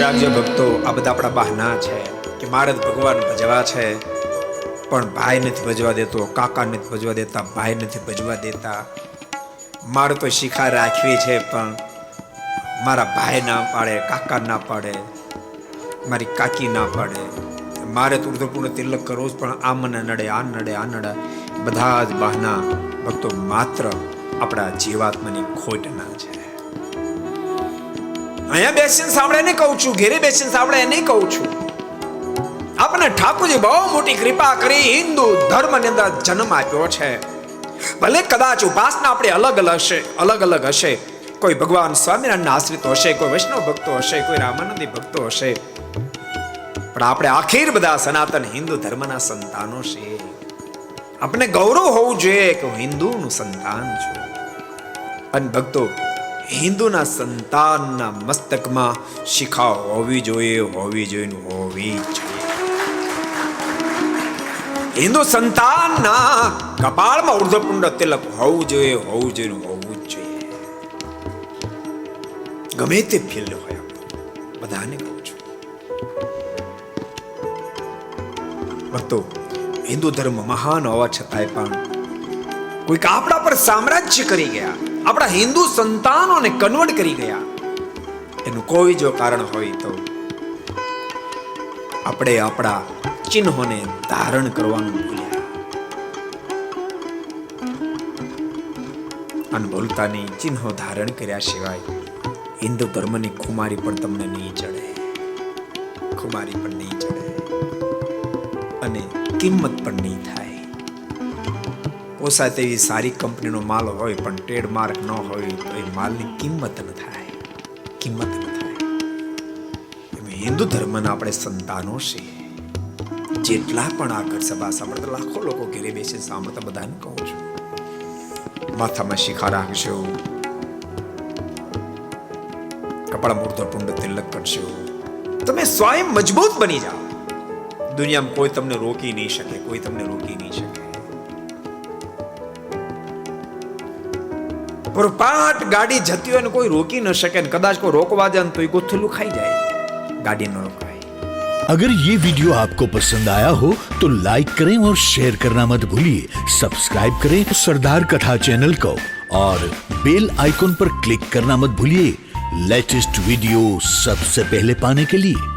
રાખજો ભક્તો, આ બધા આપણા બહાના છે કે મારે ભગવાન ભજવા છે પણ ભાઈ નથી ભજવા દેતો, કાકા નથી ભજવા દેતા, ભાઈ નથી ભજવા દેતા. મારે તો શિખા રાખવી છે પણ મારા ભાઈ ના પાડે, કાકા ના પાડે, મારી કાકી ના પાડે. મારે તો ઉર્ધ્વપૂર્ણ તિલક કરવું જ પણ આ મને નડે, આ નડે, આ નડે. બધા જ બહાના ભક્તો માત્ર આપણા જીવાત્માની ખોટના છે. અહીંયા બેસીને સાંભળે નહીં કહું છું, ઘેરે બેસીને સાંભળે નહીં કહું છું. આપણને ઠાકોરજી બહુ મોટી કૃપા કરી હિન્દુ ધર્મની અંદર જન્મ આપ્યો છે. ભલે કદાચ ઉપાસના આપણે અલગ અલગ હશે. કોઈ ભગવાન સ્વામિનારાયણના આશ્રિત હશે, કોઈ વૈષ્ણવ ભક્તો હશે, કોઈ રામાનંદી ભક્તો હશે, પણ આપણે આખીર બધા સનાતન હિન્દુ ધર્મના સંતાનો છે. આપણે ગૌરવ હોવું જોઈએ કે હું હિન્દુનું સંતાન છું. અને ભક્તો, હિન્દુના સંતાનના મસ્તકમાં શિખા હોવી જોઈએ, હોવી જોઈએ, હોવી જોઈએ. હિન્દુ સંતાનના કપાળમાં ઉર્ધ્વપુંડ તિલક હોવું જોઈએ, હોવું જોઈએ, હોવું જ જોઈએ. ગમે તે ફિલ્ડ હોય, બધાને કહું છું. ભક્તો, હિન્દુ ધર્મ મહાન હોવા છતાંય પણ કોઈક આપણા પર સામ્રાજ્ય કરી ગયા, આપણા હિન્દુ સંતાનોને કન્વર્ટ કરી ગયા. એનું કોઈ જો કારણ હોય તો આપણે આપણા ચિહ્નોને ધારણ કરવાનું ભૂલ્યા. અને ભૂલતાની ચિહ્નો ધારણ કર્યા સિવાય હિન્દુ ધર્મની ખુમારી પણ તમને નહીં ચડે, ખુમારી પણ નહીં ચડે અને કિંમત પણ નહીં થાય. પોસાય તેવી સારી કંપનીનો માલ હોય પણ ટ્રેડમાર્ક ન હોય તો એ માલની કિંમત ન થાય, કિંમત ન થાય. હિન્દુ ધર્મના આપણે સંતાનો છીએ. જેટલા પણ આ ઘર સભા સાંભળતા લાખો લોકો ઘેરે બેસી સાંભળતા બધાને કહું છું, માથામાં શિખા રાખજો, કપાળમાં ઉર્ધ્વપુંડ તિલક કરજો. તમે સ્વયં મજબૂત બની જાઓ. દુનિયામાં કોઈ તમને રોકી નહીં શકે, કોઈ તમને રોકી નહીં શકે. પુરપાટ ગાડી જતી હોય ને કોઈ રોકી ન શકે, કદાચ કોઈ રોકવા જાય તો એ ગોથલું ખાઈ જાય, ગાડી ન રોકાય. अगर ये वीडियो आपको पसंद आया हो तो लाइक करें और शेयर करना मत भूलिए. सब्सक्राइब करें सरदार कथा चैनल को और बेल आइकॉन पर क्लिक करना मत भूलिए लेटेस्ट वीडियो सबसे पहले पाने के लिए.